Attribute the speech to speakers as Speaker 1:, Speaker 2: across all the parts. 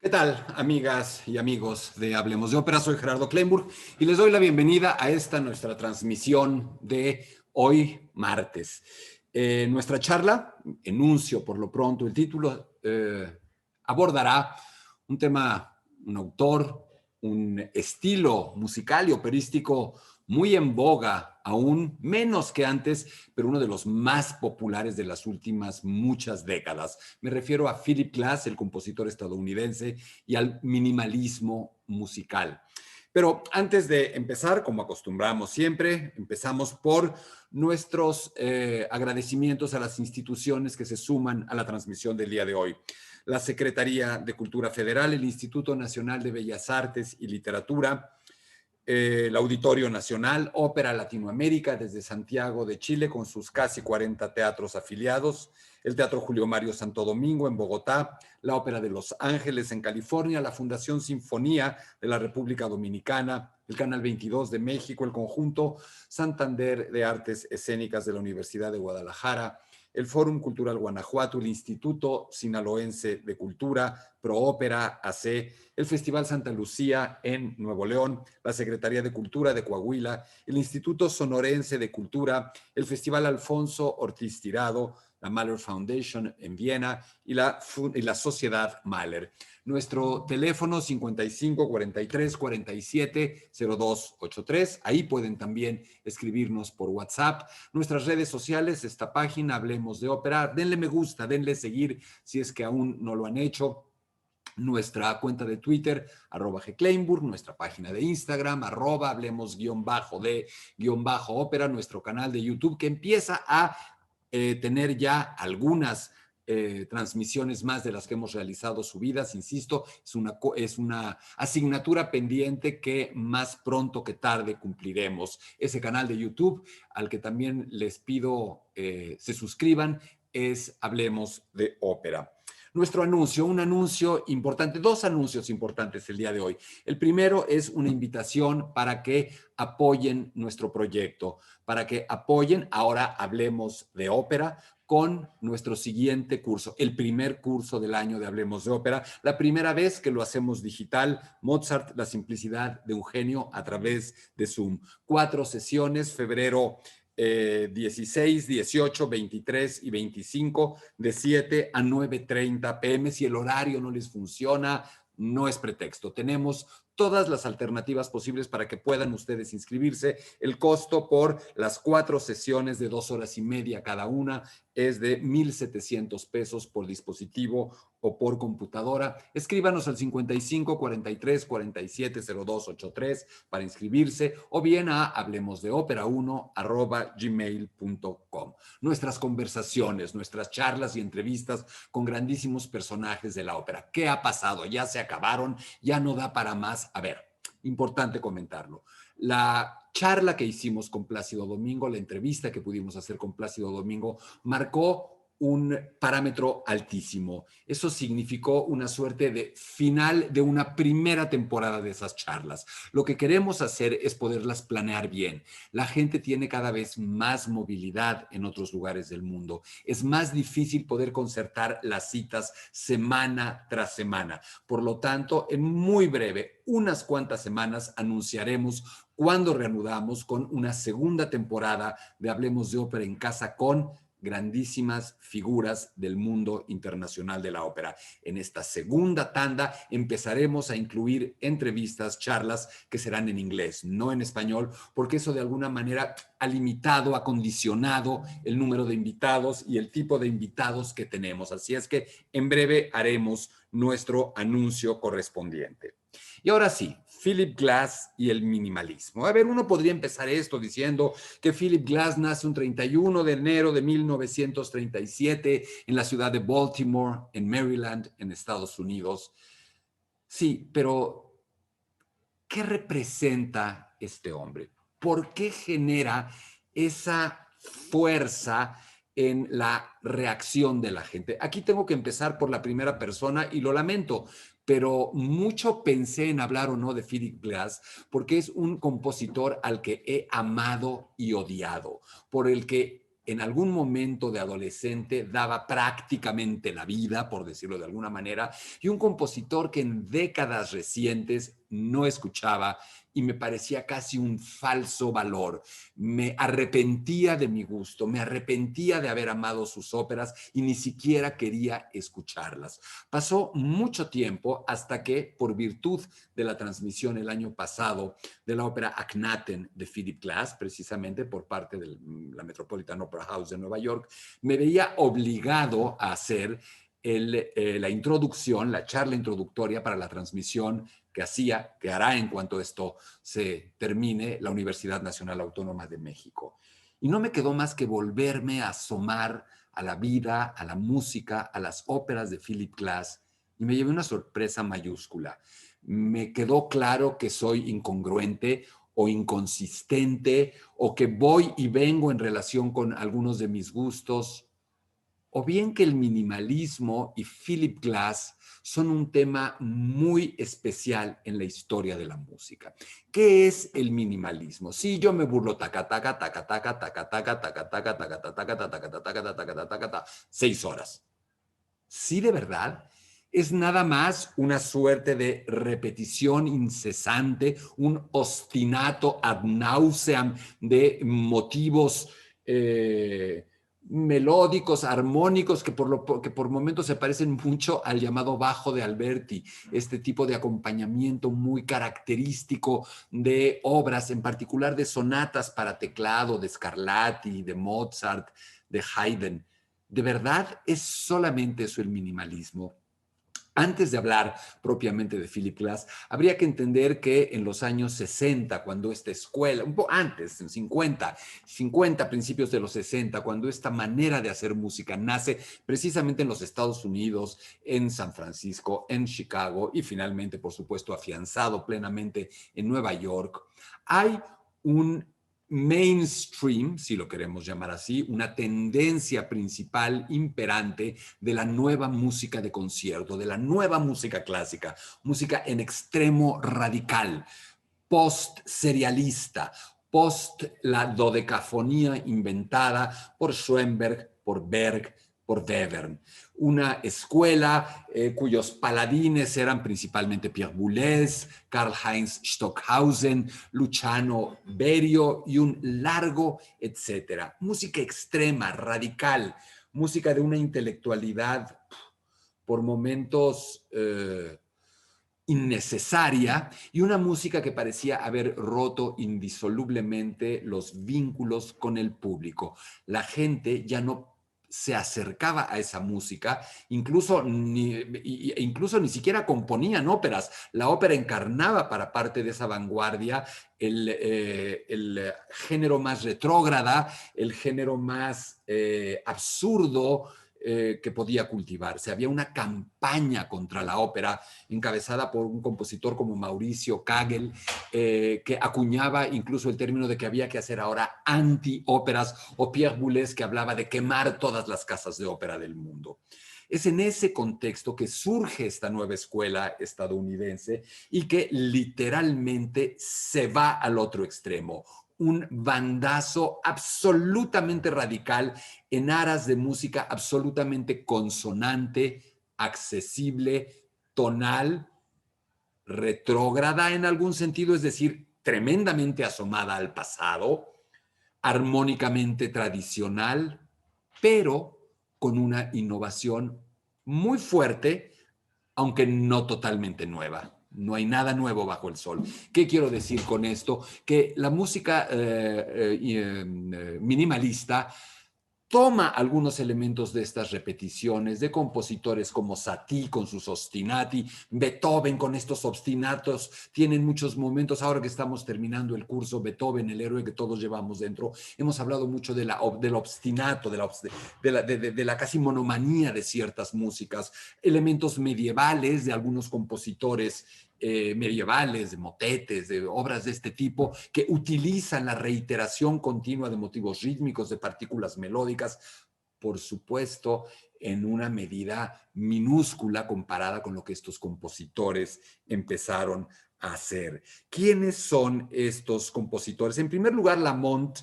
Speaker 1: ¿Qué tal, amigas y amigos de Hablemos de Ópera? Soy Gerardo Kleinburg y les doy la bienvenida a esta nuestra transmisión de hoy martes. Nuestra charla, enuncio por lo pronto el título, abordará un tema, un autor, un estilo musical y operístico muy en boga, aún menos que antes, pero uno de los más populares de las últimas muchas décadas. Me refiero a Philip Glass, el compositor estadounidense, y al minimalismo musical. Pero antes de empezar, como acostumbramos siempre, empezamos por nuestros agradecimientos a las instituciones que se suman a la transmisión del día de hoy. La Secretaría de Cultura Federal, el Instituto Nacional de Bellas Artes y Literatura, el Auditorio Nacional, Ópera Latinoamérica desde Santiago de Chile con sus casi 40 teatros afiliados, el Teatro Julio Mario Santo Domingo en Bogotá, la Ópera de Los Ángeles en California, la Fundación Sinfonía de la República Dominicana, el Canal 22 de México, el Conjunto Santander de Artes Escénicas de la Universidad de Guadalajara, el Fórum Cultural Guanajuato, el Instituto Sinaloense de Cultura, Proópera AC, el Festival Santa Lucía en Nuevo León, la Secretaría de Cultura de Coahuila, el Instituto Sonorense de Cultura, el Festival Alfonso Ortiz Tirado, la Mahler Foundation en Viena y la Sociedad Mahler. Nuestro teléfono 55 43 47 02 83. Ahí pueden también escribirnos por WhatsApp. Nuestras redes sociales, esta página, Hablemos de Ópera. Denle me gusta, denle seguir si es que aún no lo han hecho. Nuestra cuenta de Twitter, @gkleinburg, nuestra página de Instagram, @hablemos_de_ópera, nuestro canal de YouTube que empieza a tener ya algunas transmisiones más de las que hemos realizado subidas, insisto, es una asignatura pendiente que más pronto que tarde cumpliremos. Ese canal de YouTube al que también les pido se suscriban es Hablemos de Ópera. Nuestro anuncio, un anuncio importante, dos anuncios importantes el día de hoy. El primero es una invitación para que apoyen nuestro proyecto, para que apoyen, ahora Hablemos de Ópera, con nuestro siguiente curso, el primer curso del año de Hablemos de Ópera, la primera vez que lo hacemos digital, Mozart, la simplicidad de un genio a través de Zoom. 4 sesiones, febrero 16, 18, 23 y 25, de 7 a 9:30 p.m. Si el horario no les funciona, no es pretexto. Tenemos todas las alternativas posibles para que puedan ustedes inscribirse. El costo por las 4 sesiones de 2 horas y media cada una es de 1,700 pesos por dispositivo o por computadora. Escríbanos al 55 43 47 02 83 para inscribirse o bien a hablemosdeopera1@gmail.com. Nuestras conversaciones, nuestras charlas y entrevistas con grandísimos personajes de la ópera. ¿Qué ha pasado? ¿Ya se acabaron? ¿Ya no da para más? A ver, importante comentarlo. La charla que hicimos con Plácido Domingo, la entrevista que pudimos hacer con Plácido Domingo, marcó un parámetro altísimo. Eso significó una suerte de final de una primera temporada de esas charlas. Lo que queremos hacer es poderlas planear bien. La gente tiene cada vez más movilidad en otros lugares del mundo. Es más difícil poder concertar las citas semana tras semana. Por lo tanto, en muy breve, unas cuantas semanas, anunciaremos cuándo reanudamos con una segunda temporada de Hablemos de Ópera en Casa con grandísimas figuras del mundo internacional de la ópera. En esta segunda tanda empezaremos a incluir entrevistas, charlas que serán en inglés, no en español, porque eso de alguna manera ha limitado, ha condicionado el número de invitados y el tipo de invitados que tenemos. Así es que en breve haremos nuestro anuncio correspondiente. Y ahora sí, Philip Glass y el minimalismo. A ver, uno podría empezar esto diciendo que Philip Glass nace un 31 de enero de 1937 en la ciudad de Baltimore, en Maryland, en Estados Unidos. Sí, pero ¿qué representa este hombre? ¿Por qué genera esa fuerza en la reacción de la gente? Aquí tengo que empezar por la primera persona y lo lamento, pero mucho pensé en hablar o no de Philip Glass porque es un compositor al que he amado y odiado, por el que en algún momento de adolescente daba prácticamente la vida, por decirlo de alguna manera, y un compositor que en décadas recientes no escuchaba y me parecía casi un falso valor. Me arrepentía de mi gusto, me arrepentía de haber amado sus óperas y ni siquiera quería escucharlas. Pasó mucho tiempo hasta que, por virtud de la transmisión el año pasado de la ópera Akhenaten de Philip Glass, precisamente por parte de la Metropolitan Opera House de Nueva York, me veía obligado a hacer la introducción, la charla introductoria para la transmisión que hará en cuanto esto se termine, la Universidad Nacional Autónoma de México. Y no me quedó más que volverme a asomar a la vida, a la música, a las óperas de Philip Glass, y me llevé una sorpresa mayúscula. Me quedó claro que soy incongruente o inconsistente, o que voy y vengo en relación con algunos de mis gustos, o bien que el minimalismo y Philip Glass son un tema muy especial en la historia de la música. ¿Qué es el minimalismo? Sí, yo me burlo taca taca taca taca taca taca taca taca taca taca taca taca taca taca taca taca 6 horas. Sí, de verdad, es nada más una suerte de repetición incesante, un ostinato ad nauseam de motivos melódicos, armónicos, que por momentos se parecen mucho al llamado bajo de Alberti, este tipo de acompañamiento muy característico de obras, en particular de sonatas para teclado, de Scarlatti, de Mozart, de Haydn. ¿De verdad es solamente eso el minimalismo? Antes de hablar propiamente de Philip Glass, habría que entender que en los años 60, cuando esta escuela, un poco antes, en 50, principios de los 60, cuando esta manera de hacer música nace precisamente en los Estados Unidos, en San Francisco, en Chicago y finalmente, por supuesto, afianzado plenamente en Nueva York, hay un mainstream, si lo queremos llamar así, una tendencia principal imperante de la nueva música de concierto, de la nueva música clásica, música en extremo radical, post-serialista, post la dodecafonía inventada por Schoenberg, por Berg, por Webern. Una escuela cuyos paladines eran principalmente Pierre Boulez, Karl-Heinz Stockhausen, Luciano Berio y un largo etcétera. Música extrema, radical, música de una intelectualidad por momentos innecesaria y una música que parecía haber roto indisolublemente los vínculos con el público. La gente ya no se acercaba a esa música, incluso ni siquiera componían óperas. La ópera encarnaba para parte de esa vanguardia el género más retrógrada, el género más absurdo, que podía cultivarse. Había una campaña contra la ópera encabezada por un compositor como Mauricio Kagel, que acuñaba incluso el término de que había que hacer ahora anti-óperas, o Pierre Boulez, que hablaba de quemar todas las casas de ópera del mundo. Es en ese contexto que surge esta nueva escuela estadounidense y que literalmente se va al otro extremo. Un bandazo absolutamente radical en aras de música absolutamente consonante, accesible, tonal, retrógrada en algún sentido, es decir, tremendamente asomada al pasado, armónicamente tradicional, pero con una innovación muy fuerte, aunque no totalmente nueva. No hay nada nuevo bajo el sol. ¿Qué quiero decir con esto? Que la música minimalista toma algunos elementos de estas repeticiones de compositores como Satie con sus ostinati, Beethoven con estos obstinatos, tienen muchos momentos. Ahora que estamos terminando el curso Beethoven, el héroe que todos llevamos dentro, hemos hablado mucho del obstinato, de la casi monomanía de ciertas músicas, elementos medievales de algunos compositores medievales, de motetes, de obras de este tipo, que utilizan la reiteración continua de motivos rítmicos, de partículas melódicas, por supuesto, en una medida minúscula comparada con lo que estos compositores empezaron a hacer. ¿Quiénes son estos compositores? En primer lugar, Lamont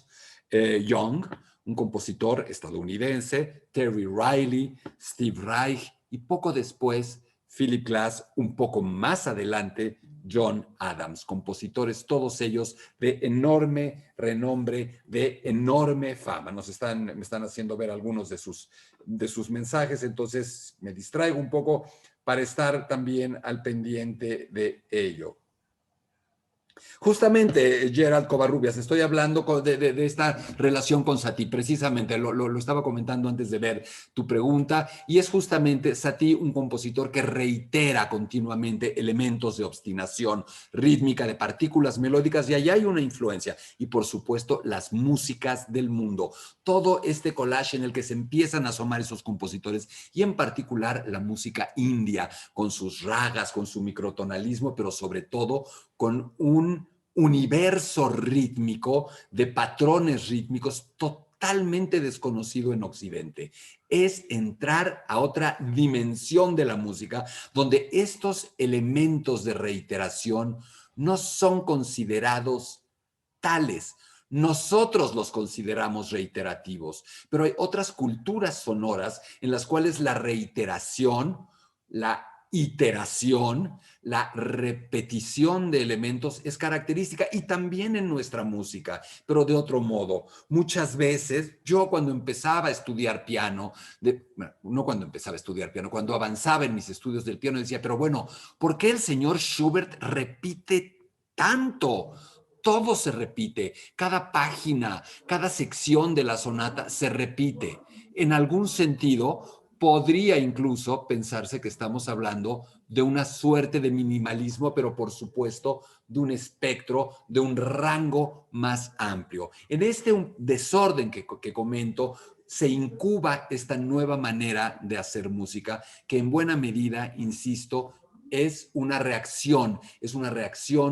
Speaker 1: Young, un compositor estadounidense, Terry Riley, Steve Reich y poco después Philip Glass, un poco más adelante John Adams, compositores todos ellos de enorme renombre, de enorme fama. Me están haciendo ver algunos de sus mensajes, entonces me distraigo un poco para estar también al pendiente de ello. Justamente, Gerald Covarrubias, estoy hablando de esta relación con Satie, precisamente lo estaba comentando antes de ver tu pregunta, y es justamente Satie un compositor que reitera continuamente elementos de obstinación rítmica, de partículas melódicas, y allá hay una influencia, y por supuesto las músicas del mundo, todo este collage en el que se empiezan a asomar esos compositores, y en particular la música india, con sus ragas, con su microtonalismo, pero sobre todo con un universo rítmico de patrones rítmicos totalmente desconocido en Occidente. Es entrar a otra dimensión de la música donde estos elementos de reiteración no son considerados tales. Nosotros los consideramos reiterativos, pero hay otras culturas sonoras en las cuales la reiteración, la iteración, la repetición de elementos es característica y también en nuestra música, pero de otro modo. Muchas veces, yo cuando empezaba a estudiar piano, bueno, no cuando empezaba a estudiar piano, cuando avanzaba en mis estudios del piano, decía, pero bueno, ¿por qué el señor Schubert repite tanto? Todo se repite, cada página, cada sección de la sonata se repite. En algún sentido, podría incluso pensarse que estamos hablando de una suerte de minimalismo, pero por supuesto de un espectro, de un rango más amplio. En este desorden que comento, se incuba esta nueva manera de hacer música que en buena medida, insisto, es una reacción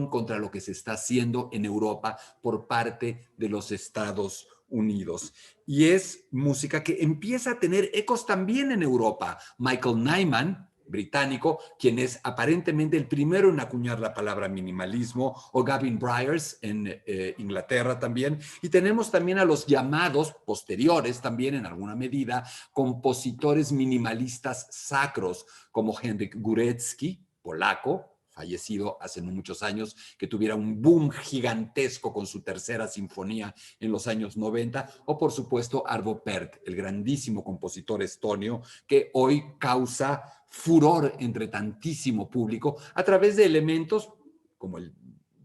Speaker 1: contra lo que se está haciendo en Europa por parte de los Estados Unidos. Y es música que empieza a tener ecos también en Europa. Michael Nyman, británico, quien es aparentemente el primero en acuñar la palabra minimalismo, o Gavin Bryars en Inglaterra también. Y tenemos también a los llamados, posteriores también en alguna medida, compositores minimalistas sacros, como Henryk Górecki, polaco, fallecido hace no muchos años, que tuviera un boom gigantesco con su tercera sinfonía en los años 90, o por supuesto Arvo Pärt, el grandísimo compositor estonio que hoy causa furor entre tantísimo público a través de elementos como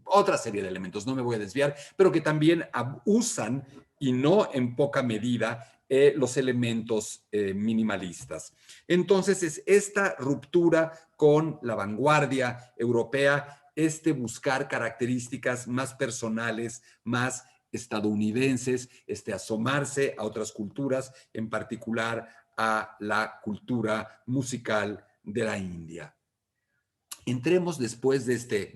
Speaker 1: otra serie de elementos, no me voy a desviar, pero que también usan, y no en poca medida, los elementos minimalistas. Entonces es esta ruptura con la vanguardia europea, este buscar características más personales, más estadounidenses, este asomarse a otras culturas, en particular a la cultura musical de la India. Entremos después de este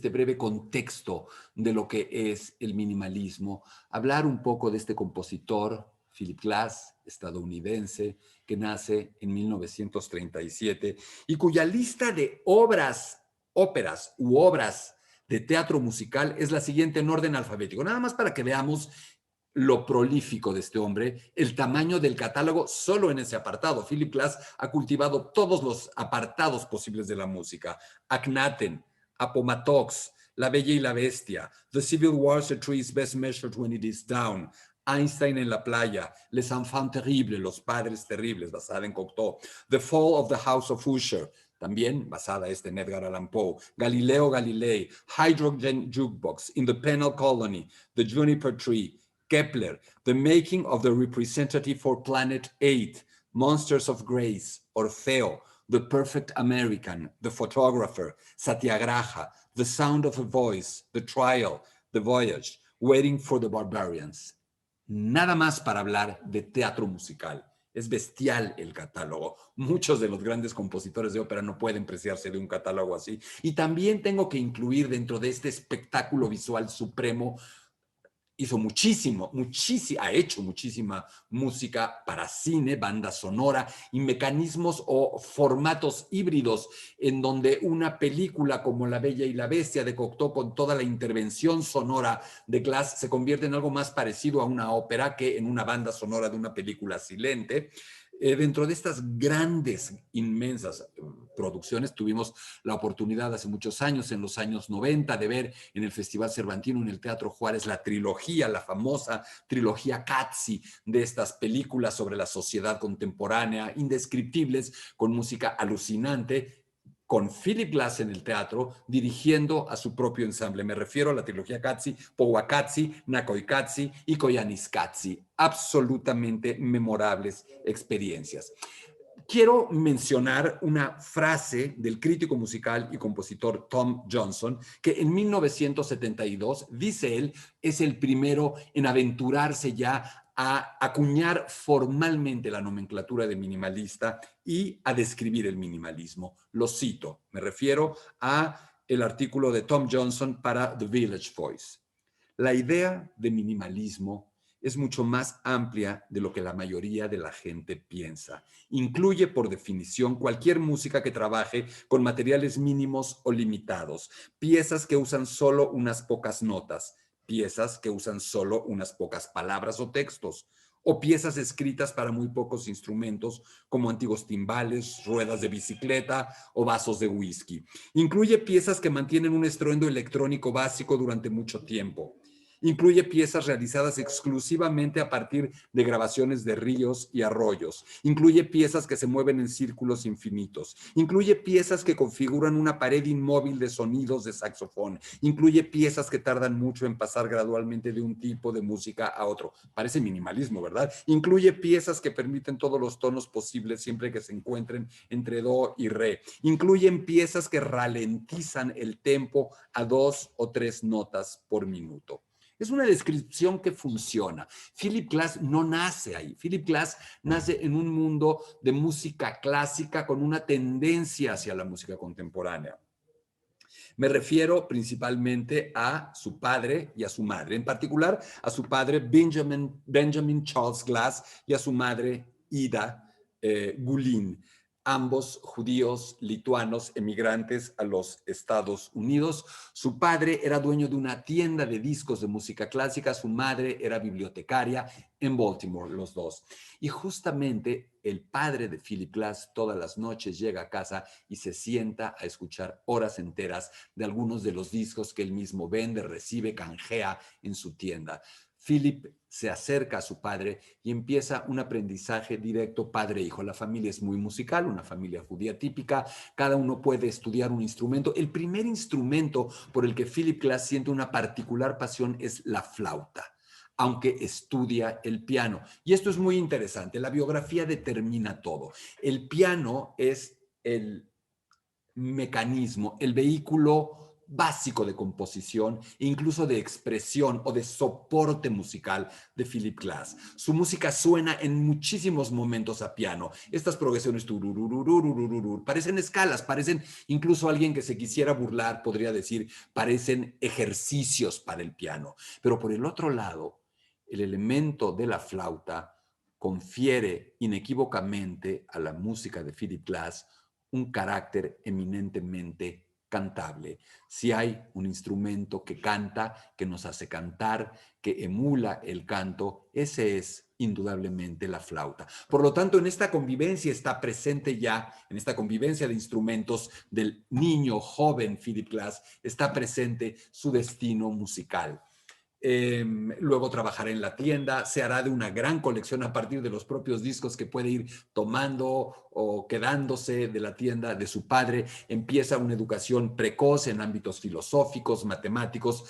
Speaker 1: breve contexto de lo que es el minimalismo, hablar un poco de este compositor, Philip Glass, estadounidense, que nace en 1937 y cuya lista de óperas u obras de teatro musical es la siguiente en orden alfabético. Nada más para que veamos lo prolífico de este hombre, el tamaño del catálogo solo en ese apartado. Philip Glass ha cultivado todos los apartados posibles de la música. Akhenaten, Appomattox, La Bella y la Bestia, The Civil War's a Tree is Best Measured When It Is Down, Einstein en la playa, Les Enfants Terribles, Los Padres Terribles, basada en Cocteau, The Fall of the House of Usher, también basada en Edgar Allan Poe, Galileo Galilei, Hydrogen Jukebox, In the Penal Colony, The Juniper Tree, Kepler, The Making of the Representative for Planet 8, Monsters of Grace, Orfeo, The Perfect American, The Photographer, Satyagraha, The Sound of a Voice, The Trial, The Voyage, Waiting for the Barbarians. Nada más para hablar de teatro musical. Es bestial el catálogo. Muchos de los grandes compositores de ópera no pueden preciarse de un catálogo así. Y también tengo que incluir dentro de este espectáculo visual supremo hizo ha hecho muchísima música para cine, banda sonora y mecanismos o formatos híbridos en donde una película como La Bella y la Bestia de Cocteau con toda la intervención sonora de Glass se convierte en algo más parecido a una ópera que en una banda sonora de una película silente. Dentro de estas grandes, inmensas producciones, tuvimos la oportunidad hace muchos años, en los años 90, de ver en el Festival Cervantino, en el Teatro Juárez, la trilogía, la famosa trilogía Cazzi de estas películas sobre la sociedad contemporánea, indescriptibles, con música alucinante, con Philip Glass en el teatro, dirigiendo a su propio ensamble. Me refiero a la trilogía Cazzi, Powakazzi, Nakoi Cazzi y Koyanis Cazzi. Absolutamente memorables experiencias. Quiero mencionar una frase del crítico musical y compositor Tom Johnson, que en 1972, dice él, es el primero en aventurarse ya a acuñar formalmente la nomenclatura de minimalista y a describir el minimalismo. Lo cito, me refiero a el artículo de Tom Johnson para The Village Voice. La idea de minimalismo es mucho más amplia de lo que la mayoría de la gente piensa. Incluye, por definición, cualquier música que trabaje con materiales mínimos o limitados, piezas que usan solo unas pocas notas, piezas que usan solo unas pocas palabras o textos, o piezas escritas para muy pocos instrumentos, como antiguos timbales, ruedas de bicicleta o vasos de whisky. Incluye piezas que mantienen un estruendo electrónico básico durante mucho tiempo. Incluye piezas realizadas exclusivamente a partir de grabaciones de ríos y arroyos. Incluye piezas que se mueven en círculos infinitos. Incluye piezas que configuran una pared inmóvil de sonidos de saxofón. Incluye piezas que tardan mucho en pasar gradualmente de un tipo de música a otro. Parece minimalismo, ¿verdad? Incluye piezas que permiten todos los tonos posibles siempre que se encuentren entre do y re. Incluyen piezas que ralentizan el tempo a 2 o 3 notas por minuto. Es una descripción que funciona. Philip Glass no nace ahí. Philip Glass nace en un mundo de música clásica con una tendencia hacia la música contemporánea. Me refiero principalmente a su padre y a su madre, en particular a su padre Benjamin Charles Glass y a su madre Ida Gullin, ambos judíos lituanos emigrantes a los Estados Unidos. Su padre era dueño de una tienda de discos de música clásica, su madre era bibliotecaria en Baltimore, los dos. Y justamente el padre de Philip Glass todas las noches llega a casa y se sienta a escuchar horas enteras de algunos de los discos que él mismo vende, recibe, canjea en su tienda. Philip se acerca a su padre y empieza un aprendizaje directo padre-hijo. La familia es muy musical, una familia judía típica, cada uno puede estudiar un instrumento. El primer instrumento por el que Philip Glass siente una particular pasión es la flauta, aunque estudia el piano. Y esto es muy interesante, la biografía determina todo. El piano es el mecanismo, el vehículo básico de composición e incluso de expresión o de soporte musical de Philip Glass. Su música suena en muchísimos momentos a piano. Estas progresiones parecen escalas, parecen, incluso alguien que se quisiera burlar podría decir, parecen ejercicios para el piano. Pero por el otro lado, el elemento de la flauta confiere inequívocamente a la música de Philip Glass un carácter eminentemente cantable. Si hay un instrumento que canta, que nos hace cantar, que emula el canto, ese es indudablemente la flauta. Por lo tanto, en esta convivencia está presente ya, en esta convivencia de instrumentos del niño joven Philip Glass, está presente su destino musical. Luego trabajará en la tienda, se hará de una gran colección a partir de los propios discos que puede ir tomando o quedándose de la tienda de su padre. Empieza una educación precoz en ámbitos filosóficos, matemáticos.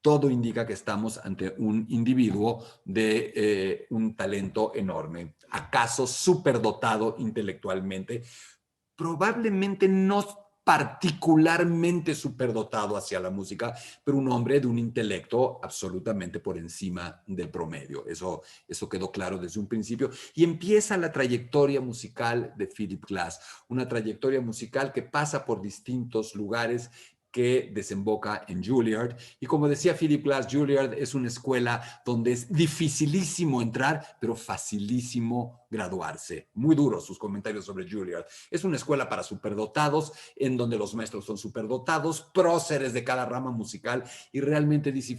Speaker 1: Todo indica que estamos ante un individuo de un talento enorme, acaso superdotado intelectualmente, probablemente no particularmente superdotado hacia la música, pero un hombre de un intelecto absolutamente por encima del promedio. Eso quedó claro desde un principio. Y empieza la trayectoria musical de Philip Glass, una trayectoria musical que pasa por distintos lugares, que desemboca en Juilliard. Y como decía Philip Glass, Juilliard es una escuela donde es dificilísimo entrar, pero facilísimo graduarse. Muy duros sus comentarios sobre Juilliard. Es una escuela para superdotados, en donde los maestros son superdotados, próceres de cada rama musical, y realmente dice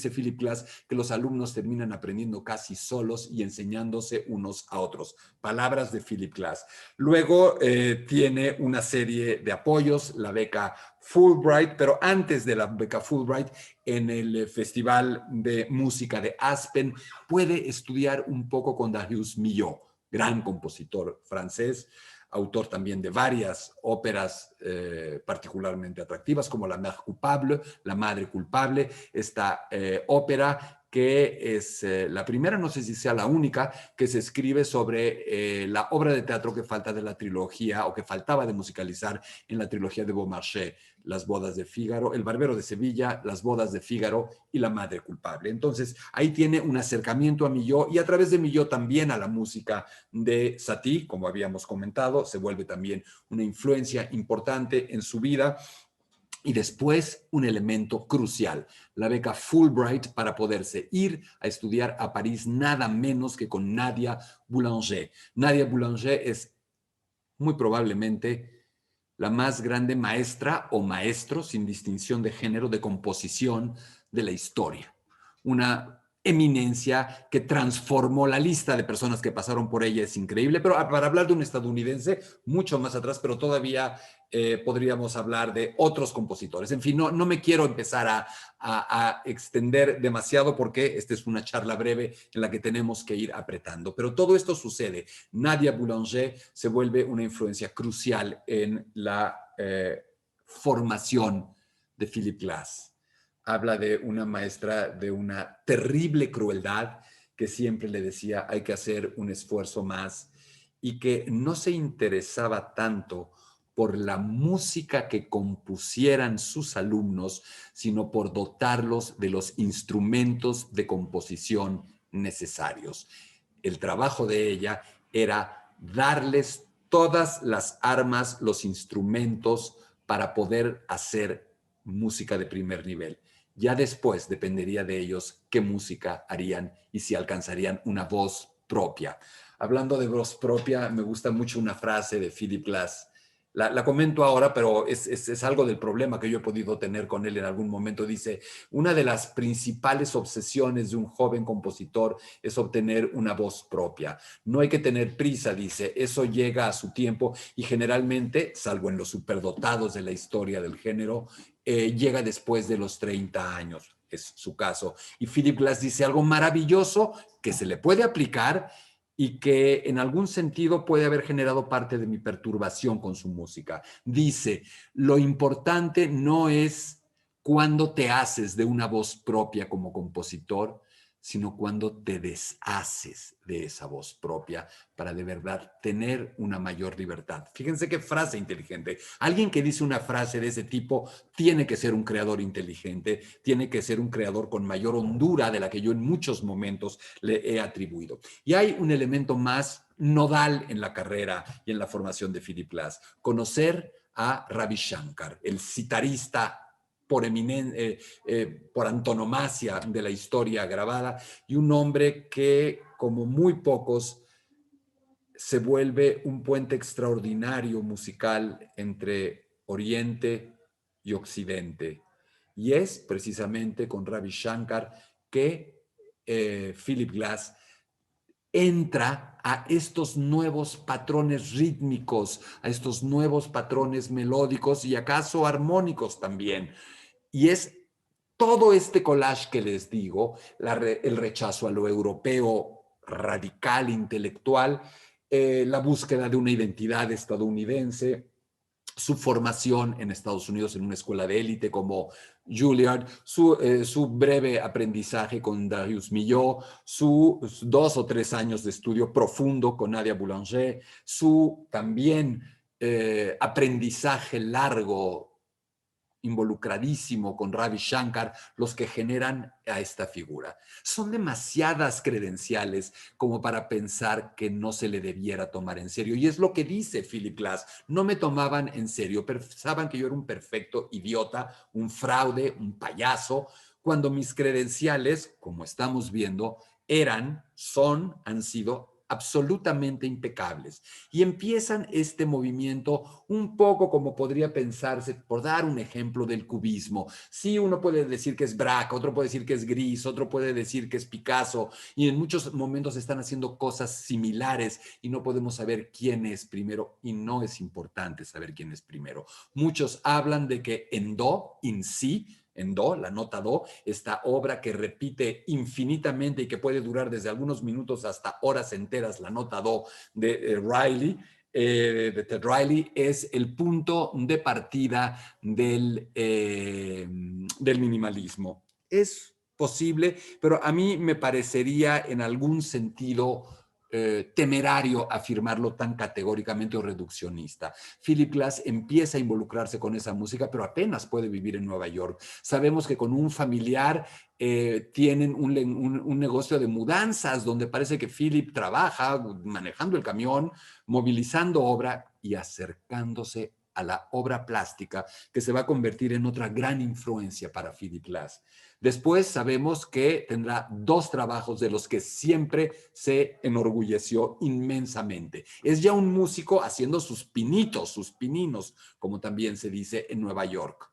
Speaker 1: Philip Glass que los alumnos terminan aprendiendo casi solos y enseñándose unos a otros. Palabras de Philip Glass. Luego tiene una serie de apoyos, la beca Fulbright, pero antes de la beca Fulbright, en el Festival de Música de Aspen, puede estudiar un poco con Darius Milhaud, gran compositor francés, autor también de varias óperas particularmente atractivas, como La Mère Coupable, La Madre Culpable, esta ópera que es la primera, no sé si sea la única, que se escribe sobre la obra de teatro que falta de la trilogía, o que faltaba de musicalizar en la trilogía de Beaumarchais, Las bodas de Fígaro, El barbero de Sevilla, Las bodas de Fígaro y La madre culpable. Entonces, ahí tiene un acercamiento a Milhaud, y a través de Milhaud también a la música de Satie, como habíamos comentado, se vuelve también una influencia importante en su vida. Y después, un elemento crucial, la beca Fulbright, para poderse ir a estudiar a París nada menos que con Nadia Boulanger. Nadia Boulanger es muy probablemente la más grande maestra o maestro, sin distinción de género, de composición de la historia. Una eminencia que transformó la lista de personas que pasaron por ella, es increíble, pero para hablar de un estadounidense, mucho más atrás, pero todavía podríamos hablar de otros compositores. En fin, no me quiero empezar a extender demasiado, porque esta es una charla breve en la que tenemos que ir apretando. Pero todo esto sucede. Nadia Boulanger se vuelve una influencia crucial en la formación de Philip Glass. Habla de una maestra de una terrible crueldad, que siempre le decía hay que hacer un esfuerzo más, y que no se interesaba tanto por la música que compusieran sus alumnos, sino por dotarlos de los instrumentos de composición necesarios. El trabajo de ella era darles todas las armas, los instrumentos para poder hacer música de primer nivel. Ya después dependería de ellos qué música harían y si alcanzarían una voz propia. Hablando de voz propia, me gusta mucho una frase de Philip Glass. La comento ahora, pero es algo del problema que yo he podido tener con él en algún momento. Dice, una de las principales obsesiones de un joven compositor es obtener una voz propia. No hay que tener prisa, dice, eso llega a su tiempo, y generalmente, salvo en los superdotados de la historia del género, llega después de los 30 años, es su caso. Y Philip Glass dice algo maravilloso que se le puede aplicar, y que en algún sentido puede haber generado parte de mi perturbación con su música. Dice, lo importante no es cuándo te haces de una voz propia como compositor, sino cuando te deshaces de esa voz propia para de verdad tener una mayor libertad. Fíjense qué frase inteligente. Alguien que dice una frase de ese tipo tiene que ser un creador inteligente, tiene que ser un creador con mayor hondura de la que yo en muchos momentos le he atribuido. Y hay un elemento más nodal en la carrera y en la formación de Philip Glass: conocer a Ravi Shankar, el sitarista por antonomasia de la historia grabada, y un hombre que, como muy pocos, se vuelve un puente extraordinario musical entre Oriente y Occidente. Y es precisamente con Ravi Shankar que Philip Glass entra a estos nuevos patrones rítmicos, a estos nuevos patrones melódicos y acaso armónicos también. Y es todo este collage que les digo, el rechazo a lo europeo radical, intelectual, la búsqueda de una identidad estadounidense, su formación en Estados Unidos en una escuela de élite como Juilliard, su breve aprendizaje con Darius Milhaud, sus 2 o 3 años de estudio profundo con Nadia Boulanger, su también aprendizaje largo involucradísimo con Ravi Shankar los que generan a esta figura. Son demasiadas credenciales como para pensar que no se le debiera tomar en serio. Y es lo que dice Philip Glass. No me tomaban en serio, pensaban que yo era un perfecto idiota, un fraude, un payaso, cuando mis credenciales, como estamos viendo, han sido absolutamente impecables. Y empiezan este movimiento un poco como podría pensarse, por dar un ejemplo del cubismo. Sí, uno puede decir que es Braque, otro puede decir que es Gris, otro puede decir que es Picasso, y en muchos momentos están haciendo cosas similares y no podemos saber quién es primero, y no es importante saber quién es primero. Muchos hablan de que en do, in si, en do, la nota do, esta obra que repite infinitamente y que puede durar desde algunos minutos hasta horas enteras, la nota do de Riley, de Ted Riley, es el punto de partida del minimalismo. Es posible, pero a mí me parecería en algún sentido temerario afirmarlo tan categóricamente o reduccionista. Philip Glass empieza a involucrarse con esa música, pero apenas puede vivir en Nueva York. Sabemos que con un familiar tienen un negocio de mudanzas donde parece que Philip trabaja manejando el camión, movilizando obra y acercándose a la obra plástica que se va a convertir en otra gran influencia para Philip Glass. Después sabemos que tendrá 2 trabajos de los que siempre se enorgulleció inmensamente. Es ya un músico haciendo sus pinitos, sus pininos, como también se dice en Nueva York,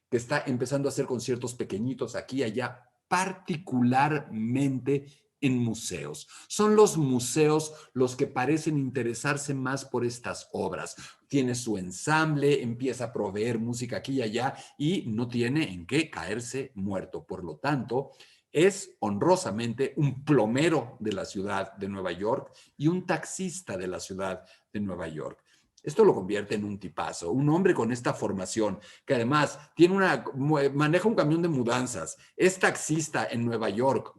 Speaker 1: que está empezando a hacer conciertos pequeñitos aquí y allá, particularmente en museos. Son los museos los que parecen interesarse más por estas obras. Tiene su ensamble, empieza a proveer música aquí y allá y no tiene en qué caerse muerto. Por lo tanto, es honrosamente un plomero de la ciudad de Nueva York y un taxista de la ciudad de Nueva York. Esto lo convierte en un tipazo, un hombre con esta formación, que además maneja un camión de mudanzas, es taxista en Nueva York,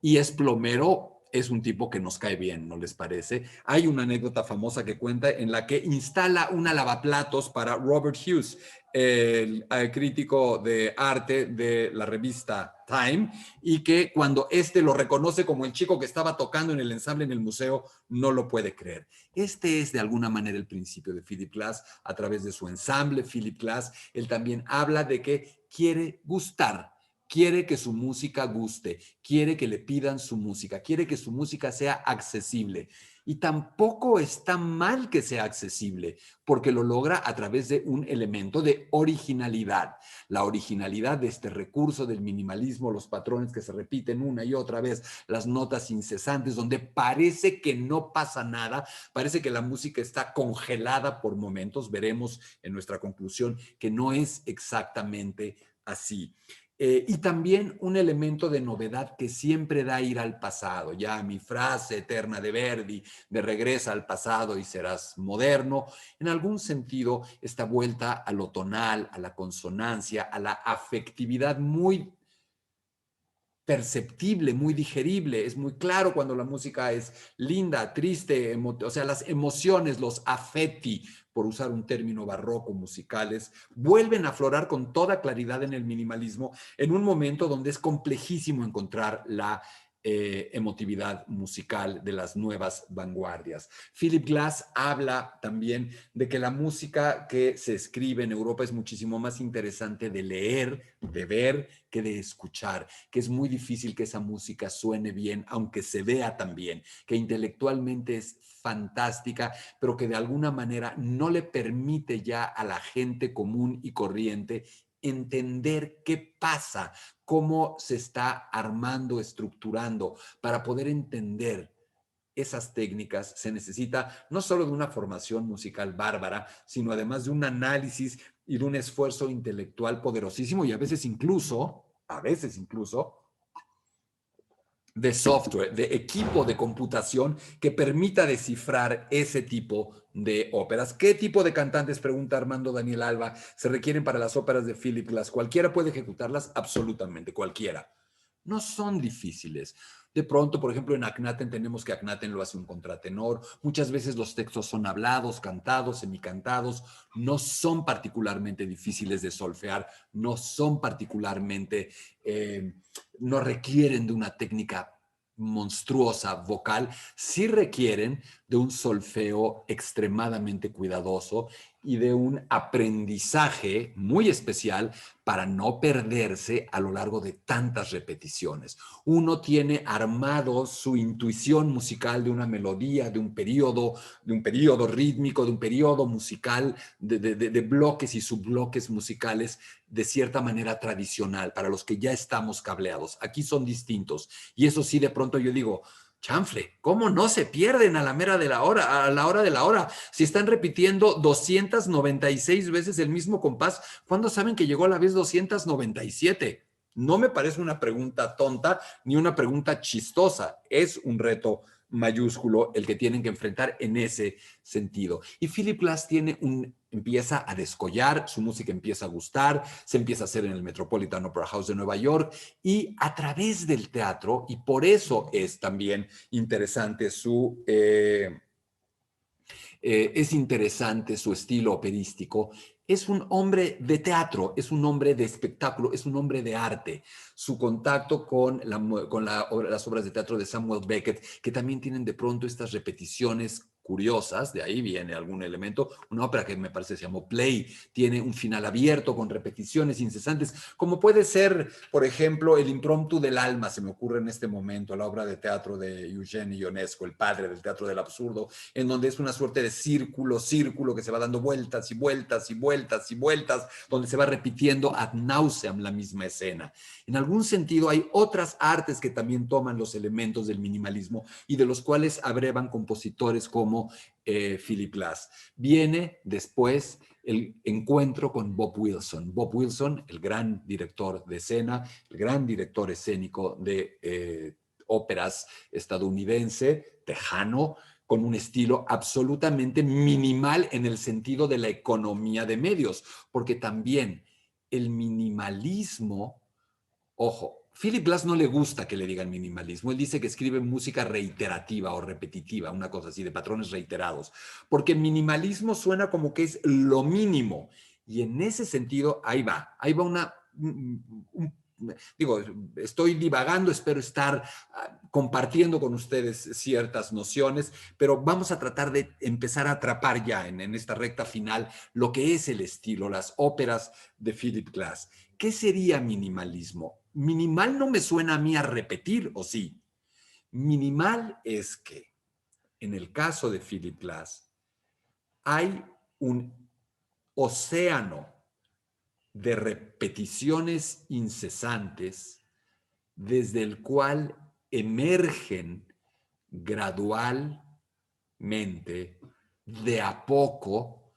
Speaker 1: y es plomero. Es un tipo que nos cae bien, ¿no les parece? Hay una anécdota famosa que cuenta en la que instala una lavaplatos para Robert Hughes, el crítico de arte de la revista Time, y que cuando este lo reconoce como el chico que estaba tocando en el ensamble en el museo, no lo puede creer. Este es de alguna manera el principio de Philip Glass a través de su ensamble Philip Glass. Él también habla de que quiere gustar, quiere que su música guste, quiere que le pidan su música, quiere que su música sea accesible. Y tampoco está mal que sea accesible, porque lo logra a través de un elemento de originalidad. La originalidad de este recurso del minimalismo, los patrones que se repiten una y otra vez, las notas incesantes, donde parece que no pasa nada, parece que la música está congelada por momentos. Veremos en nuestra conclusión que no es exactamente así. Y también un elemento de novedad que siempre da ir al pasado. Ya mi frase eterna de Verdi, de regresa al pasado y serás moderno, en algún sentido esta vuelta a lo tonal, a la consonancia, a la afectividad muy perceptible, muy digerible. Es muy claro cuando la música es linda, triste, o sea, las emociones, los affetti, por usar un término barroco musicales, vuelven a aflorar con toda claridad en el minimalismo en un momento donde es complejísimo encontrar la emotividad musical de las nuevas vanguardias. Philip Glass habla también de que la música que se escribe en Europa es muchísimo más interesante de leer, de ver, que de escuchar, que es muy difícil que esa música suene bien, aunque se vea tan bien, que intelectualmente es fantástica, pero que de alguna manera no le permite ya a la gente común y corriente entender qué pasa, cómo se está armando, estructurando. Para poder entender esas técnicas se necesita no solo de una formación musical bárbara, sino además de un análisis y de un esfuerzo intelectual poderosísimo y a veces incluso, de software, de equipo de computación que permita descifrar ese tipo de óperas. ¿Qué tipo de cantantes, pregunta Armando Daniel Alba, se requieren para las óperas de Philip Glass? ¿Cualquiera puede ejecutarlas? Absolutamente, cualquiera. no son difíciles. De pronto, por ejemplo, en Akhenaten tenemos que Akhenaten lo hace un contratenor. Muchas veces los textos son hablados, cantados, semicantados. No son particularmente difíciles de solfear, no son particularmente, no requieren de una técnica monstruosa vocal, sí requieren de un solfeo extremadamente cuidadoso y de un aprendizaje muy especial para no perderse a lo largo de tantas repeticiones. Uno tiene armado su intuición musical de una melodía, de un periodo rítmico, de un periodo musical, de bloques y subbloques musicales de cierta manera tradicional para los que ya estamos cableados. Aquí son distintos. Y eso sí, de pronto yo digo, chanfle, ¿cómo no se pierden a la mera de la hora, a la hora de la hora? Si están repitiendo 296 veces el mismo compás, ¿cuándo saben que llegó la vez 297? No me parece una pregunta tonta ni una pregunta chistosa. Es un reto mayúsculo el que tienen que enfrentar en ese sentido. Y Philip Glass empieza a descollar, su música empieza a gustar, se empieza a hacer en el Metropolitan Opera House de Nueva York y a través del teatro, y por eso es también interesante es interesante su estilo operístico. Es un hombre de teatro, es un hombre de espectáculo, es un hombre de arte. Su contacto con las obras de teatro de Samuel Beckett, que también tienen de pronto estas repeticiones curiosas, de ahí viene algún elemento. Una ópera que me parece se llamó Play, tiene un final abierto con repeticiones incesantes, como puede ser, por ejemplo, El impromptu del alma, se me ocurre en este momento, la obra de teatro de Eugene Ionesco, el padre del teatro del absurdo, en donde es una suerte de círculo que se va dando vueltas y vueltas y vueltas y vueltas, donde se va repitiendo ad nauseam la misma escena. En algún sentido hay otras artes que también toman los elementos del minimalismo y de los cuales abrevan compositores como Philip Glass. Viene después el encuentro con Bob Wilson. Bob Wilson, el gran director de escena, el gran director escénico de óperas estadounidense, tejano, con un estilo absolutamente minimal en el sentido de la economía de medios, porque también el minimalismo, ojo, Philip Glass no le gusta que le digan minimalismo. Él dice que escribe música reiterativa o repetitiva, una cosa así, de patrones reiterados, porque minimalismo suena como que es lo mínimo. Y en ese sentido, ahí va digo, estoy divagando, espero estar compartiendo con ustedes ciertas nociones, pero vamos a tratar de empezar a atrapar ya en esta recta final lo que es el estilo, las óperas de Philip Glass. ¿Qué sería minimalismo? Minimal no me suena a mí a repetir, ¿o sí? Minimal es que, en el caso de Philip Glass, hay un océano de repeticiones incesantes desde el cual emergen gradualmente, de a poco,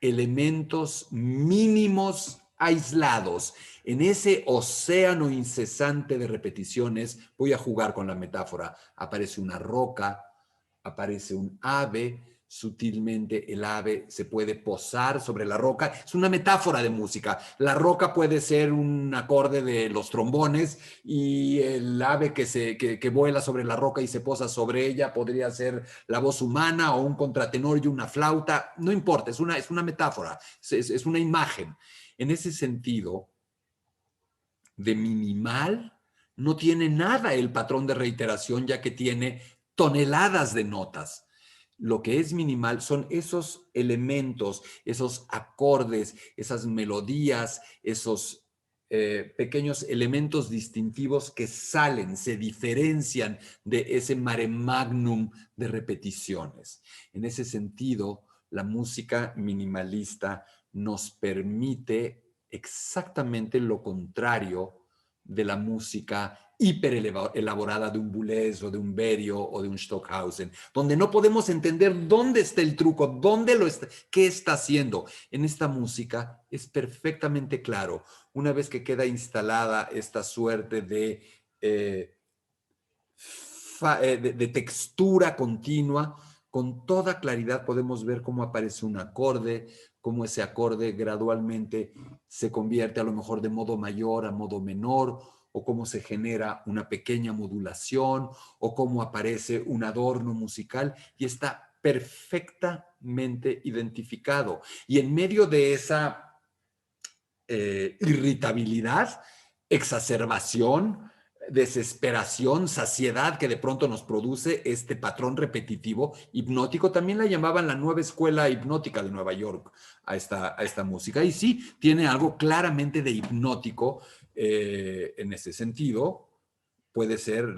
Speaker 1: elementos mínimos aislados. En ese océano incesante de repeticiones, voy a jugar con la metáfora, aparece una roca, aparece un ave, sutilmente el ave se puede posar sobre la roca. Es una metáfora de música. La roca puede ser un acorde de los trombones y el ave que vuela sobre la roca y se posa sobre ella podría ser la voz humana o un contratenor y una flauta. No importa, es una metáfora, es una imagen. En ese sentido, de minimal, no tiene nada el patrón de reiteración, ya que tiene toneladas de notas. Lo que es minimal son esos elementos, esos acordes, esas melodías, esos pequeños elementos distintivos que salen, se diferencian de ese mare magnum de repeticiones. En ese sentido, la música minimalista nos permite exactamente lo contrario de la música hiper elaborada de un Boulez o de un Berio o de un Stockhausen, donde no podemos entender dónde está el truco, dónde lo está, qué está haciendo. En esta música es perfectamente claro, una vez que queda instalada esta suerte de textura continua, con toda claridad podemos ver cómo aparece un acorde, cómo ese acorde gradualmente se convierte a lo mejor de modo mayor a modo menor, o cómo se genera una pequeña modulación, o cómo aparece un adorno musical, y está perfectamente identificado. Y en medio de esa irritabilidad, exacerbación, desesperación, saciedad que de pronto nos produce este patrón repetitivo hipnótico. También la llamaban la nueva escuela hipnótica de Nueva York a esta música. Y sí, tiene algo claramente de hipnótico en ese sentido. Puede ser,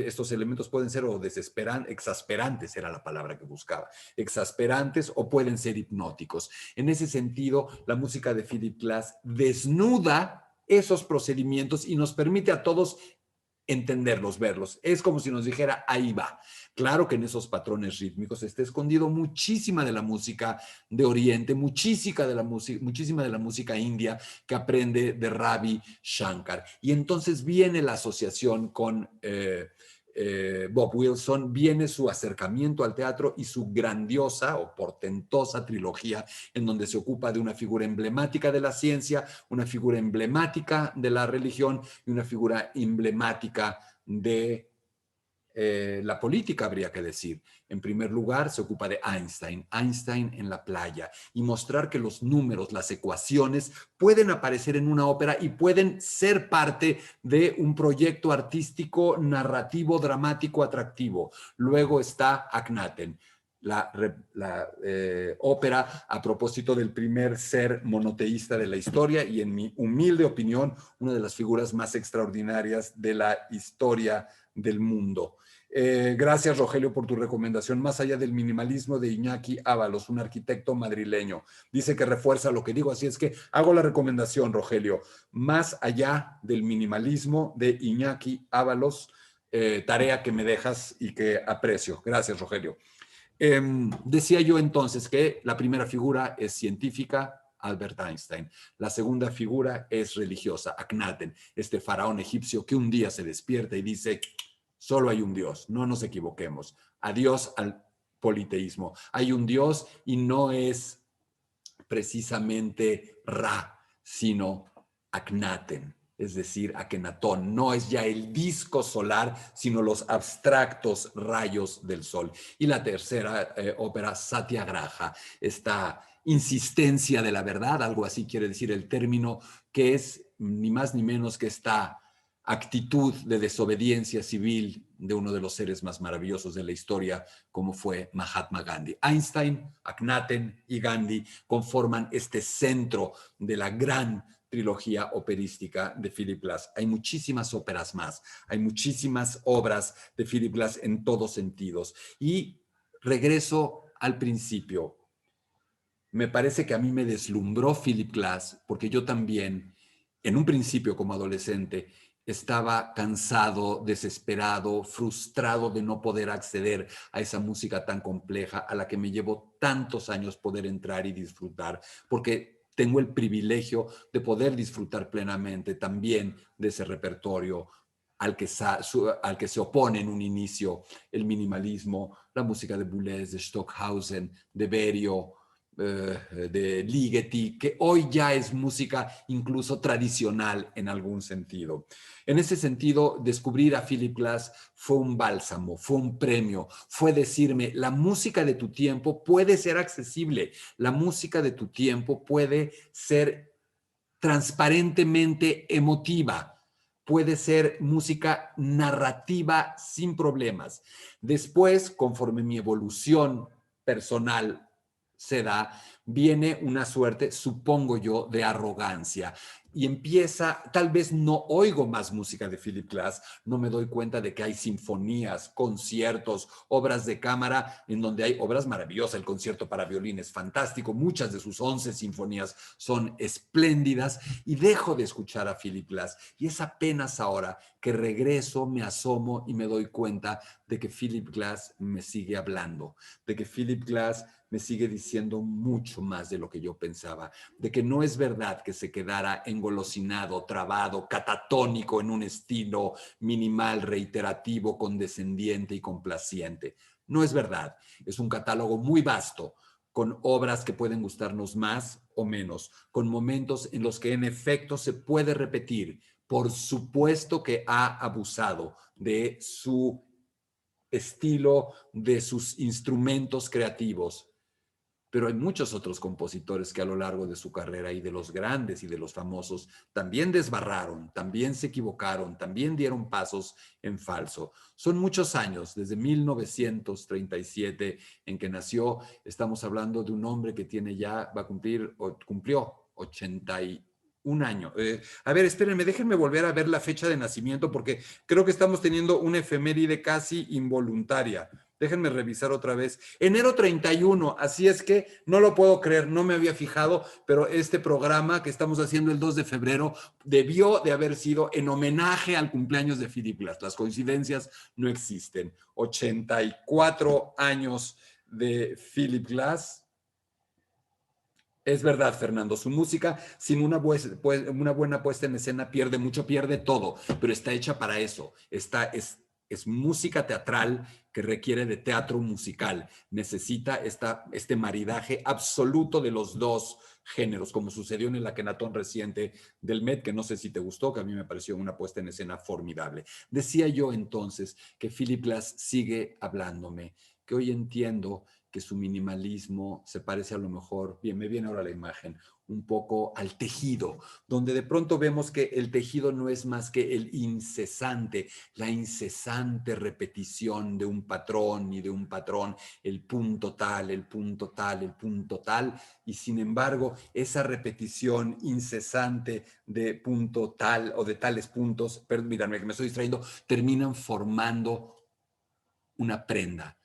Speaker 1: estos elementos pueden ser o exasperantes era la palabra que buscaba, exasperantes o pueden ser hipnóticos. En ese sentido, la música de Philip Glass desnuda esos procedimientos y nos permite a todos entenderlos, verlos. Es como si nos dijera, ahí va. Claro que en esos patrones rítmicos está escondido muchísima de la música de Oriente, muchísima de la música india que aprende de Ravi Shankar. Y entonces viene la asociación con Bob Wilson, viene su acercamiento al teatro y su grandiosa o portentosa trilogía en donde se ocupa de una figura emblemática de la ciencia, una figura emblemática de la religión y una figura emblemática de la política, habría que decir. En primer lugar, se ocupa de Einstein, Einstein en la playa, y mostrar que los números, las ecuaciones, pueden aparecer en una ópera y pueden ser parte de un proyecto artístico, narrativo, dramático, atractivo. Luego está Akhenaten, la ópera a propósito del primer ser monoteísta de la historia y, en mi humilde opinión, una de las figuras más extraordinarias de la historia del mundo. Gracias, Rogelio, por tu recomendación. Más allá del minimalismo de Iñaki Ábalos, un arquitecto madrileño. Dice que refuerza lo que digo, así es que hago la recomendación, Rogelio. Más allá del minimalismo de Iñaki Ábalos, tarea que me dejas y que aprecio. Gracias, Rogelio. Decía yo entonces que la primera figura es científica, Albert Einstein. La segunda figura es religiosa, Akhenaten, este faraón egipcio que un día se despierta y dice, solo hay un Dios, no nos equivoquemos. Adiós al politeísmo. Hay un Dios y no es precisamente Ra, sino Akhenaten, es decir, Akenatón. No es ya el disco solar, sino los abstractos rayos del sol. Y la tercera ópera, Satyagraha, esta insistencia de la verdad, algo así quiere decir el término, que es ni más ni menos que esta actitud de desobediencia civil de uno de los seres más maravillosos de la historia, como fue Mahatma Gandhi. Einstein, Akhenaten y Gandhi conforman este centro de la gran trilogía operística de Philip Glass. Hay muchísimas óperas más, hay muchísimas obras de Philip Glass en todos sentidos. Y regreso al principio. Me parece que a mí me deslumbró Philip Glass, porque yo también, en un principio como adolescente, estaba cansado, desesperado, frustrado de no poder acceder a esa música tan compleja a la que me llevó tantos años poder entrar y disfrutar, porque tengo el privilegio de poder disfrutar plenamente también de ese repertorio al que se opone en un inicio el minimalismo, la música de Boulez, de Stockhausen, de Berio, de Ligeti, que hoy ya es música incluso tradicional en algún sentido. En ese sentido, descubrir a Philip Glass fue un bálsamo, fue un premio, fue decirme, la música de tu tiempo puede ser accesible, la música de tu tiempo puede ser transparentemente emotiva, puede ser música narrativa sin problemas. Después, conforme mi evolución personal se da, viene una suerte, supongo yo, de arrogancia. Y empieza, tal vez no oigo más música de Philip Glass, no me doy cuenta de que hay sinfonías, conciertos, obras de cámara, en donde hay obras maravillosas. El concierto para violín es fantástico, muchas de sus 11 sinfonías son espléndidas, y dejo de escuchar a Philip Glass. Y es apenas ahora que regreso, me asomo y me doy cuenta de que Philip Glass me sigue hablando, de que Philip Glass me sigue diciendo mucho más de lo que yo pensaba, de que no es verdad que se quedara engolosinado, trabado, catatónico en un estilo minimal, reiterativo, condescendiente y complaciente. No es verdad. Es un catálogo muy vasto, con obras que pueden gustarnos más o menos, con momentos en los que en efecto se puede repetir, Por supuesto que ha abusado de su estilo, de sus instrumentos creativos, pero hay muchos otros compositores que a lo largo de su carrera y de los grandes y de los famosos también desbarraron, también se equivocaron, también dieron pasos en falso. Son muchos años, desde 1937 en que nació, estamos hablando de un hombre que tiene ya, cumplió 81 años. A ver, espérenme, déjenme volver a ver la fecha de nacimiento porque creo que estamos teniendo una efeméride casi involuntaria. Déjenme revisar otra vez. Enero 31, así es que no lo puedo creer, no me había fijado, pero este programa que estamos haciendo el 2 de febrero debió de haber sido en homenaje al cumpleaños de Philip Glass. Las coincidencias no existen. 84 años de Philip Glass. Es verdad, Fernando, su música sin una buena puesta en escena pierde mucho, pierde todo, pero está hecha para eso. Es música teatral que requiere de teatro musical. Necesita este maridaje absoluto de los dos géneros, como sucedió en el Akenatón reciente del Met, que no sé si te gustó, que a mí me pareció una puesta en escena formidable. Decía yo entonces que Philip Glass sigue hablándome, que hoy entiendo que su minimalismo se parece a lo mejor, bien, me viene ahora la imagen, un poco al tejido, donde de pronto vemos que el tejido no es más que la incesante repetición de un patrón y de un patrón, el punto tal, el punto tal, el punto tal, y sin embargo, esa repetición incesante de punto tal o de tales puntos, perdóname que me estoy distrayendo, terminan formando una prenda,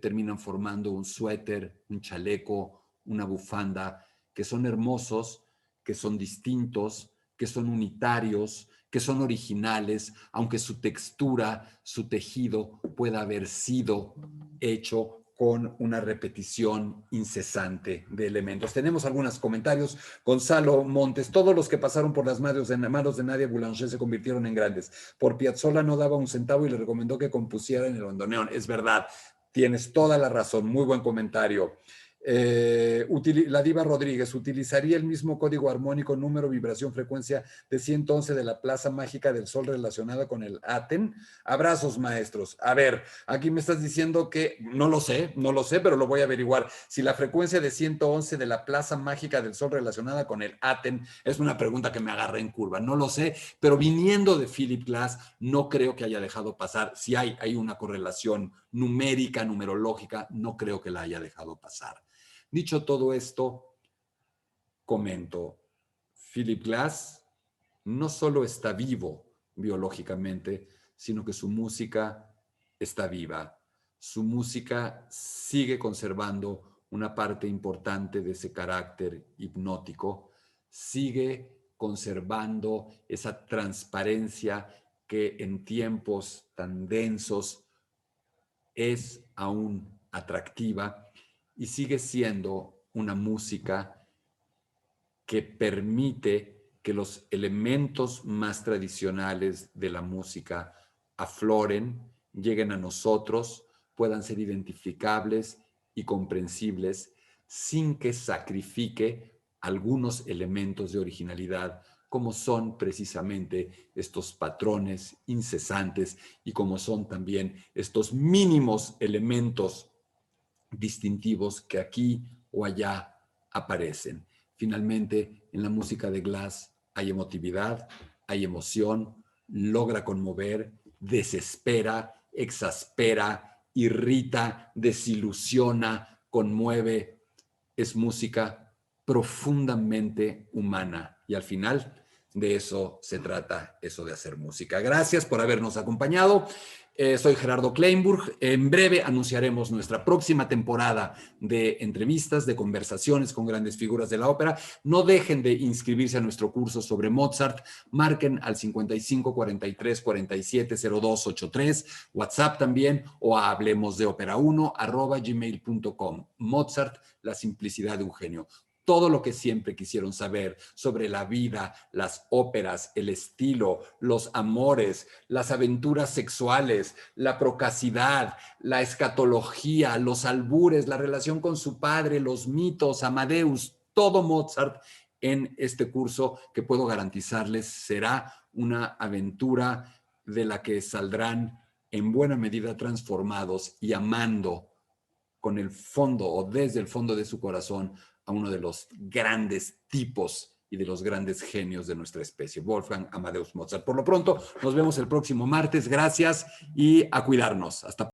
Speaker 1: terminan formando un suéter, un chaleco, una bufanda, que son hermosos, que son distintos, que son unitarios, que son originales, aunque su textura, su tejido pueda haber sido hecho con una repetición incesante de elementos. Tenemos algunos comentarios. Gonzalo Montes, todos los que pasaron por las manos de Nadia Boulanger se convirtieron en grandes. Por Piazzolla no daba un centavo y le recomendó que compusiera en el bandoneón. Es verdad, tienes toda la razón, muy buen comentario. La Diva Rodríguez, ¿utilizaría el mismo código armónico, número, vibración, frecuencia de 111 de la Plaza Mágica del Sol relacionada con el Aten? Abrazos, maestros. A ver, aquí me estás diciendo que no lo sé, pero lo voy a averiguar. Si la frecuencia de 111 de la Plaza Mágica del Sol relacionada con el Aten es una pregunta que me agarra en curva. No lo sé, pero viniendo de Philip Glass, no creo que haya dejado pasar. Si hay una correlación numérica, numerológica, no creo que la haya dejado pasar. Dicho todo esto, comento, Philip Glass no solo está vivo biológicamente, sino que su música está viva. Su música sigue conservando una parte importante de ese carácter hipnótico, sigue conservando esa transparencia que en tiempos tan densos es aún atractiva y sigue siendo una música que permite que los elementos más tradicionales de la música afloren, lleguen a nosotros, puedan ser identificables y comprensibles sin que sacrifique algunos elementos de originalidad, como son precisamente estos patrones incesantes y como son también estos mínimos elementos distintivos que aquí o allá aparecen. Finalmente, en la música de Glass hay emotividad, hay emoción, logra conmover, desespera, exaspera, irrita, desilusiona, conmueve. Es música profundamente humana y al final de eso se trata, eso de hacer música. Gracias por habernos acompañado. Soy Gerardo Kleinburg. En breve anunciaremos nuestra próxima temporada de entrevistas, de conversaciones con grandes figuras de la ópera. No dejen de inscribirse a nuestro curso sobre Mozart. Marquen al 55 43 47 02 83, WhatsApp también, o a hablemosdeopera1@gmail.com. Mozart, la simplicidad de un genio. Todo lo que siempre quisieron saber sobre la vida, las óperas, el estilo, los amores, las aventuras sexuales, la procacidad, la escatología, los albures, la relación con su padre, los mitos, Amadeus, todo Mozart en este curso que puedo garantizarles será una aventura de la que saldrán en buena medida transformados y amando con el fondo o desde el fondo de su corazón a uno de los grandes tipos y de los grandes genios de nuestra especie, Wolfgang Amadeus Mozart. Por lo pronto, nos vemos el próximo martes. Gracias y a cuidarnos. Hasta